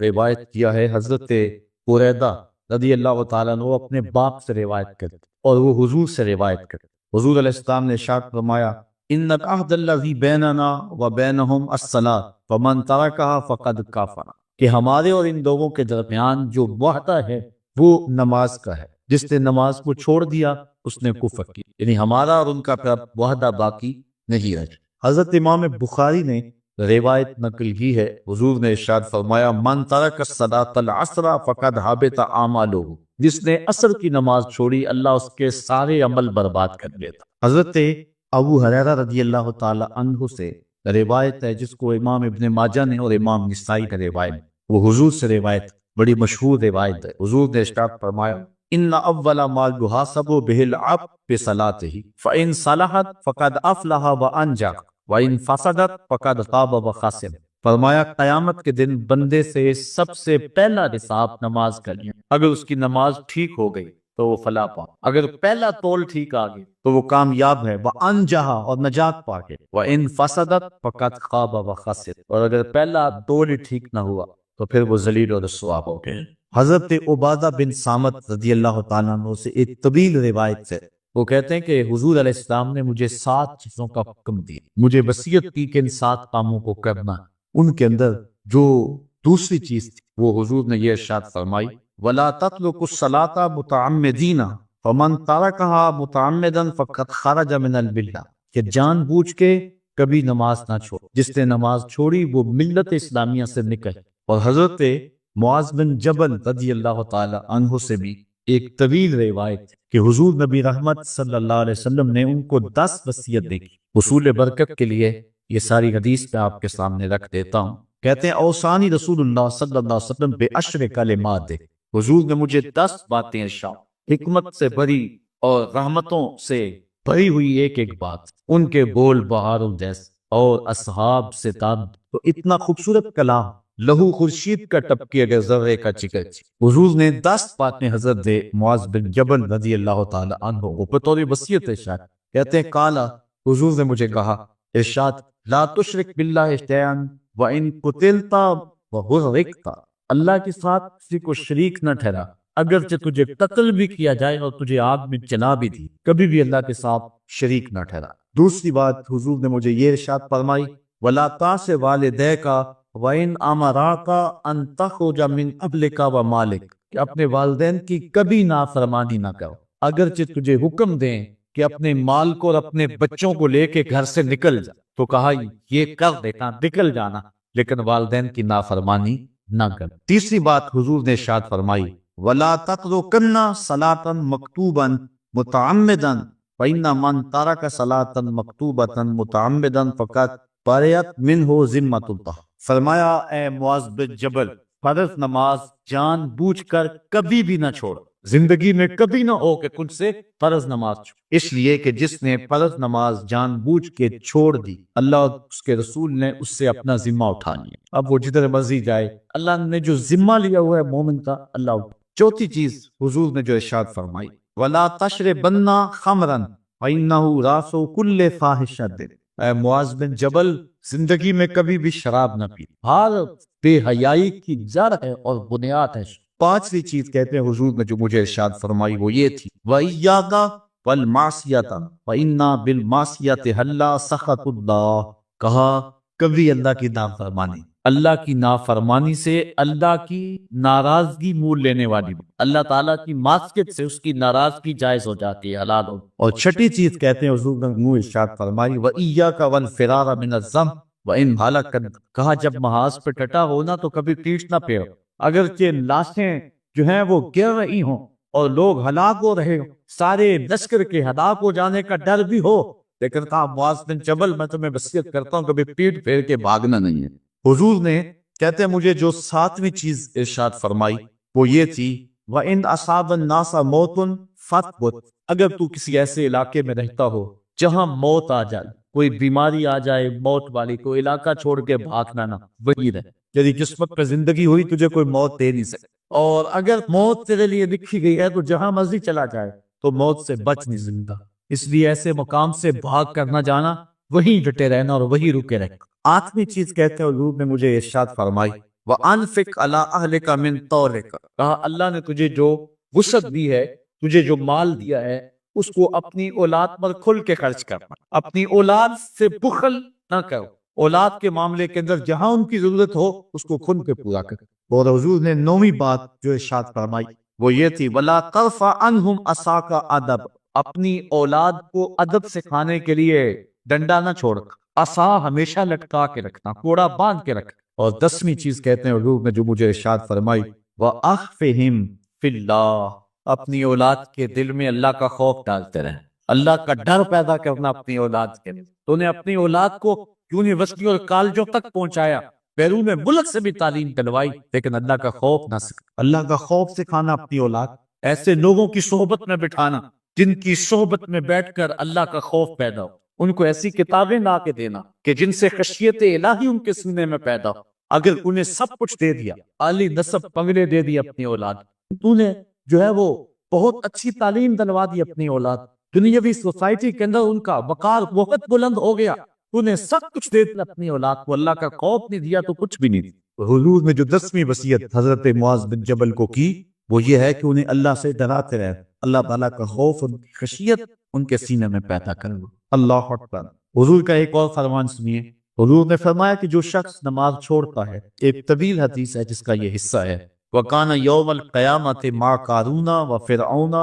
روایت کیا ہے حضرت بریدہ رضی اللہ تعالیٰ عنہ اپنے باپ سے روایت کرتے اور وہ حضور سے روایت کرتے. حضور علیہ السلام نے ارشاد فرمایا ان العہد الذی بیننا وبینہم الصلاۃ فمن ترکھا فقد کفر، کہ ہمارے اور ان لوگوں کے درمیان جو معاہدہ ہے وہ نماز کا ہے، جس نے نماز کو چھوڑ دیا اس نے کفر کی. یعنی ہمارا اور ان کا پھر معاہدہ باقی نہیں رہا. حضرت امام بخاری نے روایت نقل کی ہے، حضور نے ارشاد فرمایا من ترک الصلاۃ العصر فقد حبط اعمالہ، جس نے عصر کی نماز چھوڑی اللہ اس کے سارے عمل برباد کر دیتا. حضرت ابو ہریرہ رضی اللہ تعالی عنہ سے روایت ہے جس کو امام ابن ماجہ نے اور امام نسائی کا روایت، وہ حضور سے روایت، بڑی مشہور روایت ہے. حضور نے ارشاد فرمایا ان اول ما یحاسب به العبد بصلاته فان صلحت فقد افلح وانجح وان فسدت فقد خاب وخسر. فرمایا قیامت کے دن بندے سے سب سے پہلا حساب نماز کا لیا، اگر اس کی نماز ٹھیک ہو گئی تو وہ فلاح پا، اگر پہلا تول ٹھیک آ گئی تو وہ کامیاب ہے، وانجح اور نجات پا گئے، وان فسدت فقد خاب وخسر، اور اگر پہلا تول ہی ٹھیک نہ ہوا تو پھر وہ ذلیل اور رسوا ہو گئے. حضرت عبادہ بن صامت رضی اللہ تعالیٰ عنہ سے ایک طویل روایت ہے، وہ کہتے ہیں کہ حضور علیہ السلام نے مجھے 7 چیزوں کا حکم دیا، مجھے وصیت کی کہ ان 7 کاموں کو کرنا. ان کے اندر جو دوسری چیز تھی وہ حضور نے یہ ارشاد فرمائی وَلَا تَتْرُكُوا الصَّلَاةَ مُتَعَمِّدِينَ فَمَنْ تَرَكَهَا مُتَعَمِّدًا فَقَدْ خَرَجَ مِنَ الْمِلَّةِ، کہ جان بوجھ کے کبھی نماز نہ چھوڑ، جس نے نماز چھوڑی وہ ملت اسلامیہ سے نکل. اور حضرت معاذ بن جبل رضی اللہ تعالی عنہ سے بھی ایک طویل روایت کہ حضور نبی رحمت صلی اللہ علیہ وسلم نے ان کو 10 وصیت دی. حصول برکت کے لیے یہ ساری حدیث میں آپ کے سامنے رکھ دیتا ہوں. کہتے ہیں اوصانی رسول اللہ صلی اللہ علیہ وسلم بعشر کلمات، حضور نے مجھے 10 باتیں ارشاد، حکمت سے بھری اور رحمتوں سے بھری ہوئی ایک ایک بات، ان کے بول بہاروں جیسے اور اصحاب سے تاب، تو اتنا خوبصورت کلام لہو خورشید کا ٹپکی اگر ذرے کا چکر. حضور نے 10 باتیں حضرت معاذ بن جبل رضی اللہ تعالی عنہ کو بطور وصیت ارشاد. کہتے ہیں کالا، حضور نے مجھے کہا ارشاد لا تشرک باللہ شیئا وان قتلت وغرقت، اللہ کے ساتھ کسی کو شریک نہ ٹھہرا، اگرچہ تجھے قتل بھی کیا جائے اور تجھے آگ میں چلا بھی دی، کبھی بھی اللہ کے ساتھ شریک نہ ٹھہرا. دوسری بات حضور نے مجھے یہ ارشاد فرمائی ولا تعص والدیک وَإِنْ أَمَرَاكَ أَن تَخْرُجَ مِنْ أَهْلِكَ وَمَالِكَ، کہ اپنے والدین کی کبھی نافرمانی نہ کرو، اگرچہ تجھے حکم دیں کہ اپنے مال کو اور اپنے بچوں کو لے کے گھر سے نکل جا، تو کہا یہ کر دیتا نکل جانا، لیکن والدین کی نافرمانی نہ کر. تیسری بات حضور نے ارشاد فرمائی وَلَا تَتْرُكَنَّ صَلَاةً مَكْتُوبًا مُتَعَمِّدًا فَإِنَّ مَنْ تَرَكَ صَلَاةً مَكْتُوبَةً مُتَعَمِّدًا فَقَدْ بَرِئَتْ مِنْهُ ذِمَّةُ اللَّهِ. فرمایا اے معاذ بن جبل، فرض نماز جان بوجھ کر کبھی بھی نہ چھوڑ، زندگی میں کبھی نہ ہو کہ کچھ سے فرض نماز چھوڑ، اس لیے کہ جس نے فرض نماز جان بوجھ کے چھوڑ دی اللہ اور اس کے رسول نے اس سے اپنا ذمہ اٹھا لیا، اب وہ جدھر مرضی جائے، اللہ نے جو ذمہ لیا ہوا ہے مومن کا اللہ اٹھا. چوتھی چیز حضور نے جو ارشاد فرمائی وَلَا تَشْرِبَنَّ خَمْرًا فَإِنَّهُ رَأْسُ كُلِّ فَاحِشَةٍ، اے معاذ بن جبل زندگی میں کبھی بھی شراب نہ پی، ہر بے حیائی کی جڑ ہے اور بنیاد ہے. پانچویں چیز کہتے ہیں حضور نے جو مجھے ارشاد فرمائی وہ یہ تھی وَإِيَّاكَ وَالْمَعْصِيَةَ فَإِنَّ بِالْمَعْصِيَةِ حَلَّ سَخَطُ اللَّهِ، کہا کبھی اللہ کی نافرمانی، اللہ کی نافرمانی سے اللہ کی ناراضگی مول لینے والی، اللہ تعالیٰ کی معصیت سے اس کی ناراضگی جائز ہو جاتی ہے، حلال ہو. اور چھٹی چیز کہتے ہیں حضور نے منہ ارشاد فرمائی وَإِيَّاكَ وَالْفِرَارَ مِنَ الذَّنبِ وَإِنْ هَلَكَتْ، کہا جب محاذ پہ ٹٹا ہونا تو کبھی پیٹ نہ پھیرو، اگرچہ لاشیں جو ہیں وہ گر رہی ہوں اور لوگ ہلاک ہو رہے ہوں، سارے لشکر کے ہلاک ہو جانے کا ڈر بھی ہو، لیکن کہا معاذ بن جبل میں تمہیں وصیت کرتا ہوں کبھی پیٹ پھیر کے بھاگنا نہیں ہے. حضور نے کہتے ہیں مجھے جو 7ویں چیز ارشاد فرمائی وہ یہ تھی وَإِنْ أَصَابَ النَّاسَ مَوْتٌ فَاثْبُتْ، اگر تو کسی ایسے علاقے میں رہتا ہو جہاں موت آ جائے، کوئی بیماری آ جائے موت والی، کوئی علاقہ چھوڑ کے بھاگنا نہ، وہی رہے. یعنی جس وقت پہ زندگی ہوئی تجھے کوئی موت دے نہیں سکے، اور اگر موت تیرے لیے لکھی گئی ہے تو جہاں مرضی چلا جائے تو موت سے بچ نہیں سکتا، اس لیے ایسے مقام سے بھاگ کر نہ جانا، وہیں ڈٹے رہنا اور وہیں رکے رہنا. 8ویں چیز کہتے ہیں حضور نے مجھے ارشاد فرمائی وَأَنفِقْ عَلَىٰ أَهْلِكَ مِن طَوْلِكَ، کہا اللہ نے تجھے جو وسعت دی ہے، تجھے جو مال دیا ہے، اس کو اپنی اولاد پر کھل کے خرچ کرنا، اپنی اولاد سے بخل نہ کرو، اولاد کے معاملے کے اندر جہاں ان کی ضرورت ہو اس کو کھل کے پورا کر۔ اور حضور نے 9ویں بات جو ارشاد فرمائی وہ یہ تھی وَلَا تَرْفَعْ عَنْهُمْ عَصَاكَ ادب، اپنی اولاد کو ادب سکھانے کے لیے ڈنڈا نہ چھوڑ، عصا ہمیشہ لٹکا کے رکھنا، کوڑا باندھ کے رکھنا۔ اور 10ویں چیز کہتے ہیں حضور نے جو مجھے ارشاد فرمائی وَأَخْفِهِمْ فِي اللَّهِ، اپنی اولاد کے دل میں اللہ کا خوف ڈالتے رہیں، اللہ کا ڈر پیدا کرنا اپنی اولاد کے لیے۔ تو نے اپنی اولاد کو یونیورسٹی اور کالجوں تک پہنچایا، بیرون ملک سے بھی تعلیم دلوائی، لیکن اللہ کا خوف نہ سکھا، اللہ کا خوف سکھانا اپنی اولاد، ایسے لوگوں کی صحبت میں بٹھانا جن کی صحبت میں بیٹھ کر اللہ کا خوف پیدا ہو، ان کو ایسی کتابیں لا کے دینا کہ جن سے خشیت الہی ان کے سینے میں پیدا ہو۔ اگر انہیں سب کچھ دے دیا، عالی نسب بنگلے دے دی اپنی اولاد، تو نے جو ہے وہ بہت اچھی تعلیم دلوا دی اپنی اولاد، دنیاوی سوسائٹی کے اندر ان کا وقار بہت بلند ہو گیا، انہیں سب کچھ دے دیا اپنی اولاد کو، اللہ کا خوف نہیں دیا تو کچھ بھی نہیں دیا۔ حضور نے جو 10ویں وصیت حضرت معاذ بن جبل کو کی وہ یہ ہے کہ انہیں اللہ سے ڈراتے رہے، اللہ تعالیٰ کا خوف اور خشیت ان کے سینے میں پیدا کرے۔ اللہ اکبر۔ حضور کا ایک اور فرمان سنیے، حضور نے فرمایا کہ جو شخص نماز چھوڑتا ہے، ایک طویل حدیث ہے جس کا یہ حصہ ہے، وَكَانَ يَوْمَ الْقِيَامَةِ مَعَ قَارُونَ وَفِرْعَوْنَ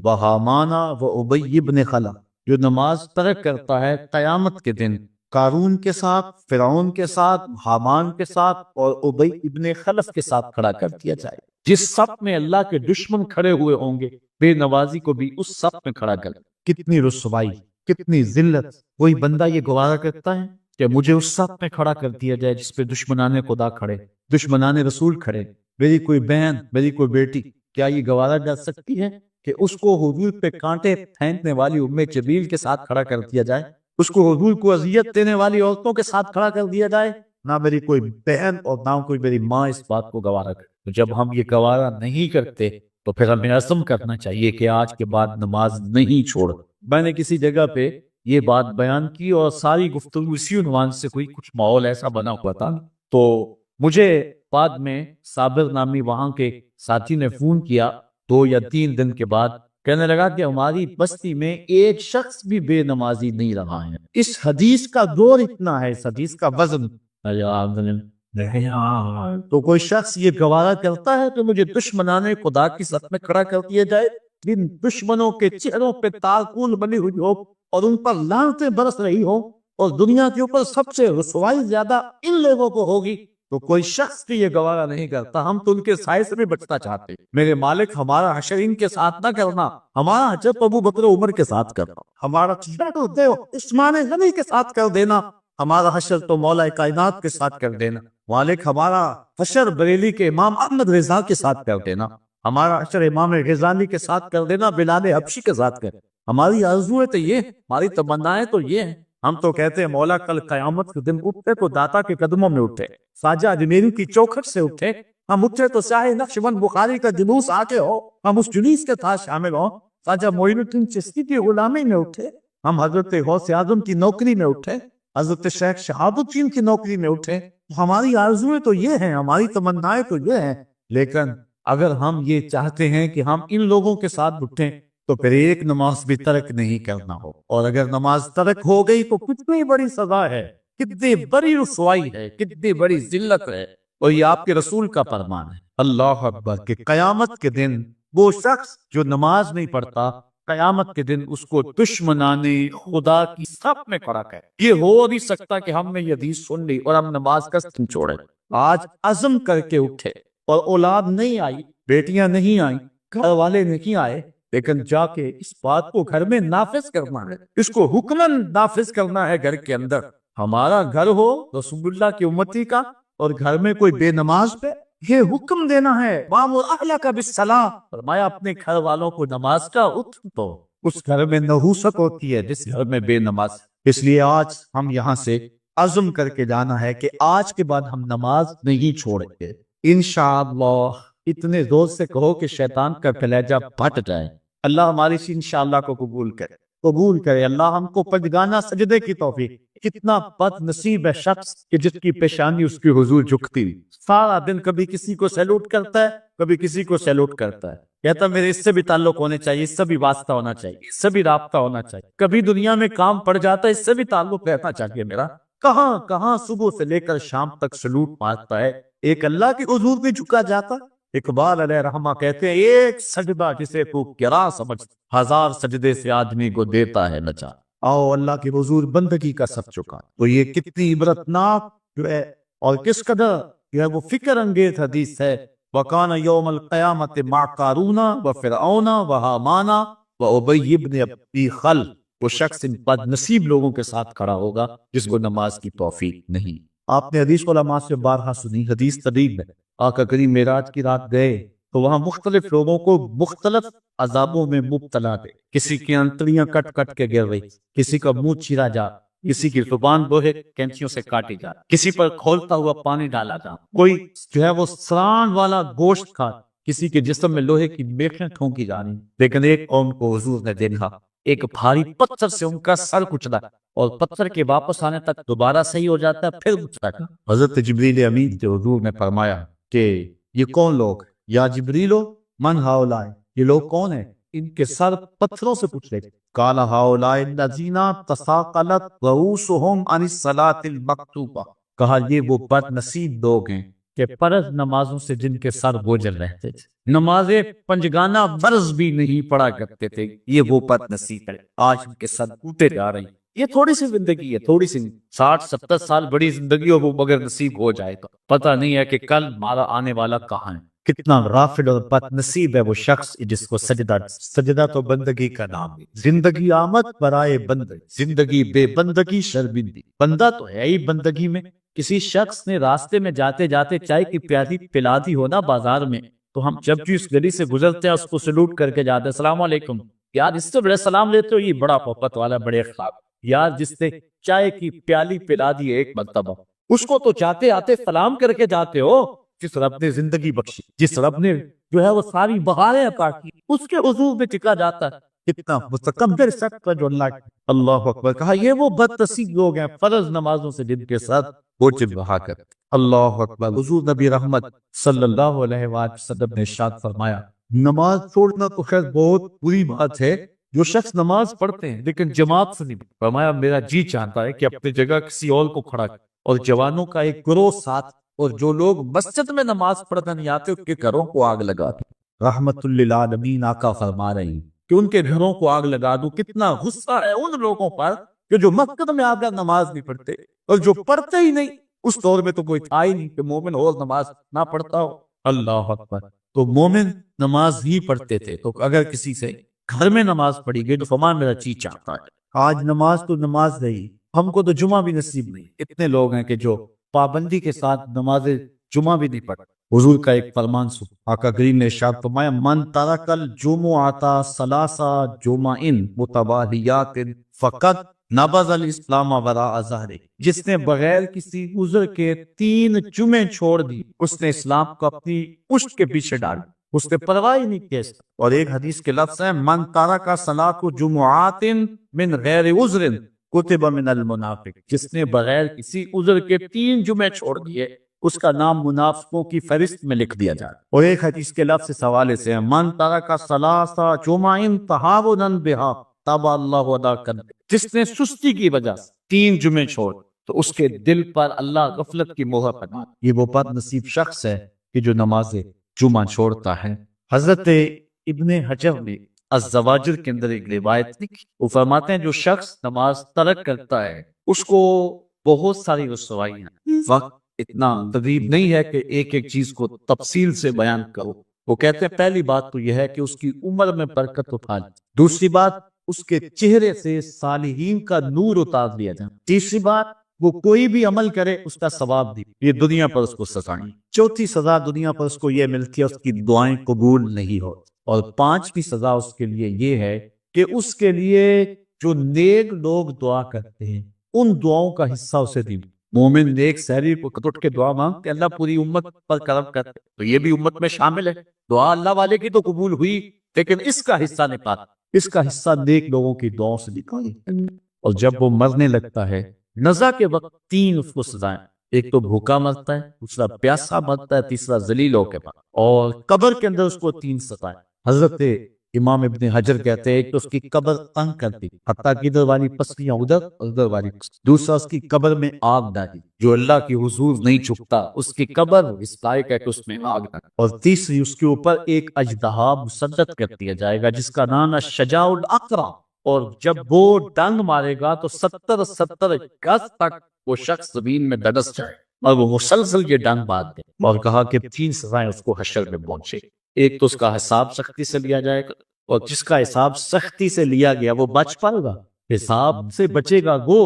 وَحَامَانَ وَأُبَيِّ بْنِ خَلَف، جو نماز ترک کرتا ہے قیامت کے دن قارون کے ساتھ، فرعون کے ساتھ، حامان کے ساتھ اور ابی ابن خلف کے ساتھ کھڑا کر دیا جائے۔ جس صف میں اللہ کے دشمن کھڑے ہوئے ہوں گے، بے نوازی کو بھی اس صف میں کھڑا کر۔ کتنی رسوائی، کتنی ذلت! کوئی بندہ یہ گوارا کرتا ہے کہ مجھے اس صف میں کھڑا کر دیا جائے جس پہ دشمنان خدا کھڑے، دشمنان رسول کھڑے، میری کوئی بہن، میری کوئی بیٹی، کیا یہ گوارا جا سکتی ہے کہ اس کو حضور پہ کانٹے پھینکنے والی ام جبریل کے ساتھ کھڑا کر دیا جائے، اس کو حضور کو اذیت دینے والی عورتوں کے ساتھ کھڑا کر دیا جائے؟ نہ میری کوئی بہن اور نہ کوئی میری ماں اس بات کو گوارا کرے۔ تو جب ہم یہ گوارا نہیں کرتے تو پھر ہمیں عزم کرنا چاہیے کہ آج کے بعد نماز نہیں چھوڑ۔ میں نے کسی جگہ پہ یہ بات بیان کی اور ساری گفتگو اسی عنوان سے ہوئی، کچھ ماحول ایسا بنا ہوا تھا، تو مجھے بعد میں صابر نامی وہاں کے ساتھی نے فون کیا 2 یا 3 دن کے بعد، کہنے لگا کہ ہماری بستی میں ایک شخص بھی بے نمازی نہیں رہا ہے۔ اس حدیث کا زور اتنا ہے، اس حدیث کا وزن۔ تو کوئی شخص یہ گوارا کرتا ہے کہ مجھے دشمنان خدا کی صف میں کھڑا کر دیا جائے، جن دشمنوں کے چہروں پہ تارکون بنی ہوئی ہو اور ان پر لعنتیں برس رہی ہوں، اور دنیا کے اوپر سب سے رسوائی زیادہ ان لوگوں کو ہوگی، تو کوئی شخص بھی یہ گوارا نہیں کرتا۔ ہم تو ان کے سائے سے بھی بچنا چاہتے ہیں۔ میرے مالک، ہمارا حشر ان کے ساتھ نہ کرنا، ہمارا حشر ابو بکر عمر کے ساتھ کرنا، ہمارا عثمان غنی کے ساتھ کر دینا، ہمارا حشر تو مولا کائنات کے ساتھ کر دینا۔ مالک، ہمارا حشر بریلی کے امام احمد رضا کے ساتھ کر دینا، ہمارا حشر امام غزالی کے ساتھ کر دینا، بلال حبشی کے ساتھ کر۔ ہماری آرزویں تو یہ، ہماری تمنائیں تو یہ ہیں۔ ہم تو کہتے ہیں مولا کل قیامت کے دن اٹھتے تو داتا کے قدموں میں اٹھے، خواجہ اجمیری کی چوکھٹ سے اٹھے، ہم اٹھے تو شاہ نقشبند بخاری کا جلوس آگے ہو، ہم اس جلوس کے ساتھ شامل ہوں، خواجہ معین الدین چشتی کی غلامی میں اٹھے، ہم حضرت غوث اعظم کی نوکری میں اٹھے، حضرت شیخ شہاب الدین کی نوکری میں اٹھے۔ ہماری آرزویں تو یہ ہیں، ہماری تمنائیں تو یہ ہیں، لیکن اگر ہم یہ چاہتے ہیں کہ ہم ان لوگوں کے ساتھ اٹھیں تو پھر ایک نماز بھی ترک نہیں کرنا ہو، اور اگر نماز ترک ہو گئی تو کتنی بڑی سزا ہے، کتنی بڑی رسوائی ہے، کتنی بڑی ذلت ہے، اور یہ آپ کے رسول کا فرمان ہے۔ اللہ اکبر! کہ قیامت کے دن وہ شخص جو نماز نہیں پڑھتا، قیامت کے دن اس کو دشمنان خدا کی صف میں کھڑا کرے۔ یہ ہو نہیں سکتا کہ ہم نے یہ حدیث سن لی اور ہم نماز کا سن چھوڑے۔ آج عزم کر کے اٹھے، اور اولاد نہیں آئی، بیٹیاں نہیں آئیں، گھر والے نہیں آئے، لیکن جا کے اس بات کو گھر میں نافذ کرنا ہے، اس کو حکمن نافذ کرنا ہے گھر کے اندر۔ ہمارا گھر ہو رسول اللہ کی امتی کا، اور گھر میں کوئی بے نماز پہ یہ حکم دینا ہے، وَأْمُرْ أَهْلَكَ بِالصَّلَاةِ، فرمایا اپنے گھر والوں کو نماز کا حکم دو۔ اس گھر میں نحوست ہوتی ہے جس گھر میں بے نماز۔ اس لیے آج ہم یہاں سے عزم کر کے جانا ہے کہ آج کے بعد ہم نماز نہیں چھوڑیں گے انشاءاللہ۔ اتنے زور سے کہو کہ شیطان کا کلیجہ پھٹ جائے۔ اللہ ہماری سی انشاءاللہ کو قبول کرے، قبول کرے۔ اللہ ہم کو پنجگانہ سجدے کی توفیق۔ کتنا بد نصیب ہے شخص کہ جس کی پیشانی اس کی حضور جھکتی، سارا دن کبھی کسی کو سیلوٹ کرتا ہے، کبھی کسی کو سیلوٹ کرتا ہے، کہتا میرے اس سے بھی تعلق ہونے چاہیے، اس سے بھی واسطہ ہونا چاہیے، اس سے بھی رابطہ ہونا چاہیے، کبھی دنیا میں کام پڑ جاتا ہے، اس سے بھی تعلق رہنا چاہیے میرا، کہاں کہاں صبح سے لے کر شام تک سلوٹ مارتا ہے، ایک اللہ کے حضور بھی جھکا جاتا۔ اقبال علیہ رحمہ کہتے ہیں ایک سجدہ جسے تو کیا سمجھ، ہزار سجدے سے آدمی کو دیتا ہے نچا۔ آؤ اللہ کے حضور بندگی کا سر چکا، تو یہ کتنی عبرتناک جو ہے اور کس قدر جو ہے وہ فکر انگیز حدیث ہے۔ وَقَانَ يَوْمَ الْقِيَامَةِ مَعَ قَارُونَ وَفِرْعَوْنَ وَحَامَانَ وَأُبَيِّ بْنِ أَبِي خَلْفَ، وہ شخص ان بد نصیب لوگوں کے ساتھ کھڑا ہوگا جس کو نماز کی توفیق نہیں۔ آپ نے حدیث علماء سے بارہا سنی، حدیث طبیب ہے، آقا کریم معراج کی رات گئے تو وہاں مختلف لوگوں کو مختلف عذابوں میں مبتلا تھے، کسی کی انتڑیاں کٹ کٹ کے گر رہی، کسی کا منہ چیرا جا، کسی کی زبان لوہے کینچیوں سے کاٹی جا، کسی پر کھولتا ہوا پانی ڈالا جا، کوئی جو ہے وہ سران والا گوشت کھا، کسی کے جسم میں لوہے کی میخیں ٹھونکی جا رہی۔ لیکن ایک قوم کو حضور نے دیکھا، ایک بھاری پتھر سے ان کا سر کچلا اور پتھر کے واپس آنے تک دوبارہ صحیح ہو جاتا ہے، پھر کچلا۔ حضرت جبریل امین کے حضور نے فرمایا کہ یہ کون لوگ؟ یا جبریلو من ہاؤلائے، یہ لوگ کون ہیں؟ ان کے سر پتھروں سے کچلے۔ قال ہاؤلائے الذین تثاقلت رؤوسہم عن الصلاۃ المکتوبہ، کہا یہ وہ بد نصیب لوگ ہیں کہ فرض نمازوں سے جن کے سر بوجھل رہتے تھے، نمازیں پنجگانہ فرض بھی نہیں پڑھا کرتے تھے، یہ وہ بد نصیب ہے، آج ان کے سر ٹوٹے جا رہے ہیں۔ یہ تھوڑی سی زندگی ہے، تھوڑی سی 60-70 سال بڑی زندگی ہو وہ مگر نصیب ہو جائے گا، پتہ نہیں ہے کہ کل ہمارا آنے والا کہاں ہے۔ کتنا غافل اور بد نصیب ہے وہ شخص جس کو سجدہ تو بندگی کا نام ہے، زندگی آمد برائے بندگی، زندگی بے بندگی شرمندی، بندہ تو ہے ہی بندگی میں۔ کسی شخص نے راستے میں جاتے جاتے چائے کی پیالی پلا دی ہونا بازار میں، تو ہم جب بھی اس گلی سے گزرتے ہیں اس کو سلوٹ کر کے جاتے ہیں، السلام علیکم، یار اس سے بڑے سلام لیتے ہو، یہ بڑا محبت والا، بڑے اخلاق، یار جس نے چائے کی پیالی پلا دی ایک مرتبہ، اس کو تو جاتے آتے سلام کر کے جاتے ہو۔ جس رب نے زندگی بخشی، جس رب نے جو ہے وہ ساری بہاریں عطا کی، اس کے حضور میں ٹکا جاتا ہے۔ کتنا مستقبل سخت ہے جو اللہ اکبر کہا، یہ وہ بد نصیب لوگ ہیں فرض نمازوں سے جن کے ساتھ بوجھ بہا کر۔ اللہ اکبر۔ حضور نبی رحمت صلی اللہ علیہ وآلہ وسلم نے ارشاد فرمایا، نماز چھوڑنا تو خیر بہت بری بات ہے، جو شخص نماز پڑھتے ہیں لیکن جماعت سے نہیں، فرمایا میرا جی چاہتا ہے کہ اپنی جگہ کسی اور کو کھڑا کر، اور جوانوں کا ایک گروہ ساتھ، اور جو لوگ مسجد میں نماز پڑھنا نہیں آتے ان کے گھروں کو آگ لگا دو۔ رحمت للعالمین آقا فرما رہے ہیں کہ ان کے گھروں کو آگ لگا دو۔ کتنا غصہ ہے ان لوگوں پر کہ جو مسجد میں آ کر نماز نہیں پڑھتے، اور جو پڑھتے ہی نہیں، اس دور میں تو کوئی تھا ہی نہیں کہ مومن اور نماز نہ پڑھتا ہو۔ اللہ اکبر۔ تو مومن نماز ہی پڑھتے تھے، تو اگر کسی سے گھر میں نماز پڑھی گئی تو فرمان میرا جی چاہتا ہے۔ آج نماز تو نماز رہی، ہم کو تو جمعہ بھی نصیب نہیں۔ اتنے لوگ ہیں کہ جو پابندی کے ساتھ نماز جمعہ بھی نہیں پڑھتے۔ حضور کا ایک فرمان سن، آقا کریم نے ارشاد فرمایا، من ترک الجمعۃ ثلاث جمع متوالیات فقط نبذ الاسلام وراء ظہرہ، جس نے بغیر کسی عذر کے 3 جمعے چھوڑ دی، اس نے اسلام کو اپنی پشت کے پیچھے ڈال، اس نے پرواہ ہی نہیں کیا۔ اور ایک حدیث کے لفظ ہے، من ترک صلاۃ جمعات من غیر عذر کتب من المنافق، جس نے بغیر کسی عذر کے 3 جمعے چھوڑ دیے اس کا نام منافقوں کی فہرست میں لکھ دیا جائے۔ اور ایک حدیث کے لفظ اس حوالے سے ہے، من ترک ثلاث جمع تہاونا بہا تاب اللہ علی قلبہ، جس نے سستی کی وجہ سے 3 جمعے چھوڑ تو اس کے دل پر اللہ غفلت کی مہر لگا۔ یہ وہ بد نصیب شخص ہے کہ جو نماز جمعہ چھوڑتا ہے۔ حضرت ابن حجر نے الزواجر کے اندر ایک روایت لکھی، وہ فرماتے ہیں جو شخص نماز ترک کرتا ہے اس کو بہت ساری رسوائیاں، وقت اتنا طویل نہیں ہے کہ ایک ایک چیز کو تفصیل سے بیان کرو۔ وہ کہتے ہیں پہلی بات تو یہ ہے کہ اس کی عمر میں برکت اٹھا لی، دوسری بات اس کے چہرے سے صالحین کا نور اتار دیا جائے، تیسری بات وہ کوئی بھی عمل کرے اس کا ثواب دی، یہ دنیا پر اس کو سزائیں، چوتھی سزا دنیا پر اس کو یہ ملتی ہے اس کی دعائیں قبول نہیں ہو، اور 5ویں سزا اس کے لیے یہ ہے کہ اس کے لیے جو نیک لوگ دعا کرتے ہیں ان دعاؤں کا حصہ اسے دی۔ مومن نیک سحری کو کٹٹ کے دعا مانگتے اللہ پوری امت پر کرم کرتے، تو یہ بھی امت میں شامل ہے، دعا اللہ والے کی تو قبول ہوئی لیکن اس کا حصہ نہیں پاتا، اس کا حصہ نیک لوگوں کی دعاؤں سے نکالی۔ اور جب وہ مرنے لگتا ہے نزا کے وقت 3 اس کو سزائیں، ایک تو بھوکا مرتا ہے، دوسرا پیاسا مرتا ہے، تیسرا ذلیل ہو کے مرتا ہے، اور قبر کے اندر اس کو 3 سزائیں۔ حضرت امام ابن حجر کہتے ہیں ایک تو اس کی قبر تنگ کرتی، حتیٰ کہ ادھر والی پسلیاں ادھر اور ادھر والی پسلیاں۔ دوسرا اس کی قبر میں آگ ڈالی، جو اللہ کی حضور نہیں چھپتا اس کی قبر اس لائق ہے کہ اس میں آگ ڈالی۔ اور تیسری اس کے اوپر ایک اژدہا مسلط کر دیا جائے گا جس کا نام ہے شجاع الاقرع، اور جب وہ ڈنگ مارے گا تو 70 گز تک وہ شخص زمین میں دنس جائے اور وہ مسلسل یہ ڈنگ مار دے، اور کہا کہ 3 سزائیں اس کو حشر میں پہنچے۔ ایک تو اس کا حساب سختی سے لیا جائے گا، اور جس کا حساب سختی سے لیا گیا وہ بچ پائے گا، حساب سے بچے گا وہ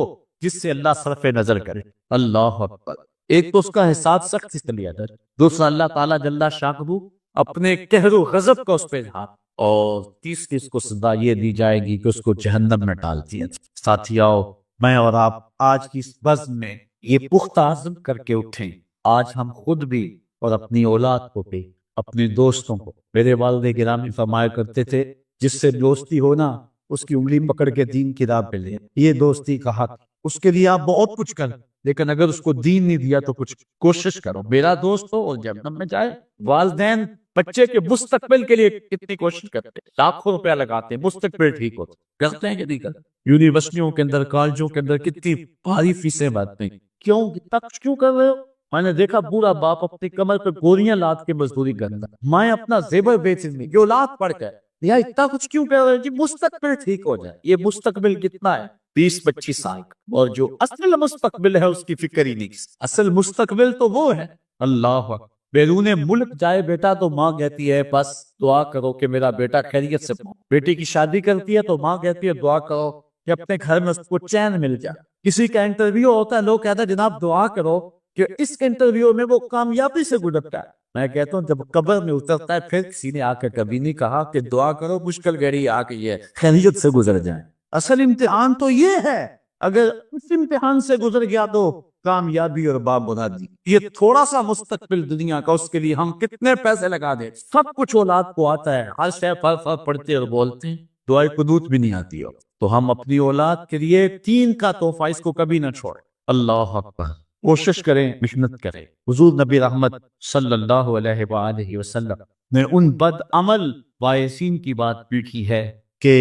جس سے اللہ صرف نظر کرے۔ اللہ اکبر۔ ایک تو اس کا حساب سختی سے لیا جائے، دوسرا اللہ تعالیٰ جل شانہ اپنے قہر و غضب کا اس پہ اظہار، اور تیسری اس کو سزا یہ دی جائے گی کہ اس کو جہنم میں ڈال دیا جائے۔ ساتھیاؤ، میں اور آپ آج کی اس بزم میں یہ پختہ عزم کر کے اٹھیں، آج ہم خود بھی اور اپنی اولاد کو بھی، اپنے دوستوں کو، میرے والد گرامی فرمایا کرتے تھے جس سے دوستی ہونا اس کی انگلی پکڑ کے دین کی راہ پہ لے، یہ دوستی کا حق، اس کے لیے آپ بہت کچھ کریں، لیکن اگر اس کو دین نہیں دیا تو کچھ کوشش کرو، میرا دوست ہو اور جہنم میں جائے۔ والدین بچے کے مستقبل کے لیے کتنی کوشش کرتے ہیں، لاکھوں روپیہ لگاتے ہیں، مستقبل ٹھیک ہوتا کرتے ہیں کہ نہیں کرتے؟ یونیورسٹیوں کے اندر، کالجوں کے اندر کتنی بھاری فیسیں بھرتے ہیں، کیوں اتنا کچھ کیوں کر رہے ہو؟ میں نے دیکھا بوڑھا باپ اپنی کمر پہ گولیاں لاد کے مزدوری کرتا، میں اپنا زیور بیچ میں یہ اولاد پڑھ کر یا اتنا کچھ کیوں کر رہے ہیں؟ جی مستقبل ٹھیک ہو جائے۔ یہ مستقبل کتنا ہے؟ 20-25 سال کا، اور جو اصل مستقبل ہے اس کی فکر ہی نہیں۔ اصل مستقبل تو وہ ہے اللہ اکبر۔ بیرون ملک جائے بیٹا تو ماں کہتی ہے بس دعا کرو کہ میرا بیٹا خیریت سے پہنچے، بیٹی کی شادی کرتی ہے تو ماں کہتی ہے دعا کرو کہ اپنے گھر میں اس کو چین مل جائے۔ کسی کا انٹرویو ہوتا ہے، لوگ کہتے ہیں جناب دعا کرو کہ اس انٹرویو میں وہ کامیابی سے گزرتا ہے۔ میں کہتا ہوں جب قبر میں اترتا ہے پھر کسی نے آ کے کبھی نہیں کہا کہ دعا کرو مشکل گھڑی آ گئی ہے خیریت سے گزر جائیں۔ اصل امتحان تو یہ ہے، اگر اس امتحان سے گزر گیا تو کامیابی اور بامرادی۔ یہ تھوڑا سا مستقبل دنیا کا، اس کے لیے ہم کتنے پیسے لگا دیں، سب کچھ اولاد کو آتا ہے، ہر شے فر پڑھتے اور بولتے ہیں، دعائے قنوت بھی نہیں آتی ہو، تو ہم اپنی اولاد کے لیے 3 کا تحفہ اس کو کبھی نہ چھوڑیں۔ اللہ اکبر۔ کوشش کریں، محنت کریں۔ حضور نبی رحمت صلی اللہ علیہ وآلہ وسلم نے ان بد عمل وائسین کی بات پیٹھی ہے کہ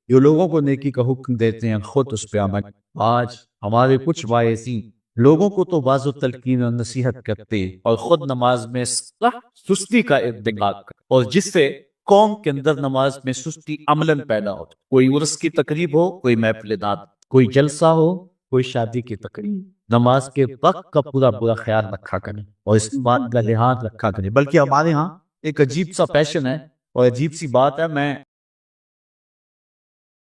جو لوگوں کو نیکی کا حکم دیتے ہیں خود اس پہ عمل۔ آج ہمارے کچھ وائسین لوگوں کو تو واضح تلقین اور نصیحت کرتے اور خود نماز میں سستی کا ارتکاب کرتے، اور جس سے قوم کے اندر نماز میں سستی عملاً پیدا ہو۔ کوئی عرس کی تقریب ہو، کوئی محفل دعوت، کوئی جلسہ ہو، کوئی شادی کی تقریب، نماز کے وقت کا پورا خیال رکھا کریں اور اس بات کا لحاظ رکھا کریں۔ بلکہ ہمارے ہاں ایک عجیب سا پیشن ہے اور عجیب سی بات ہے، میں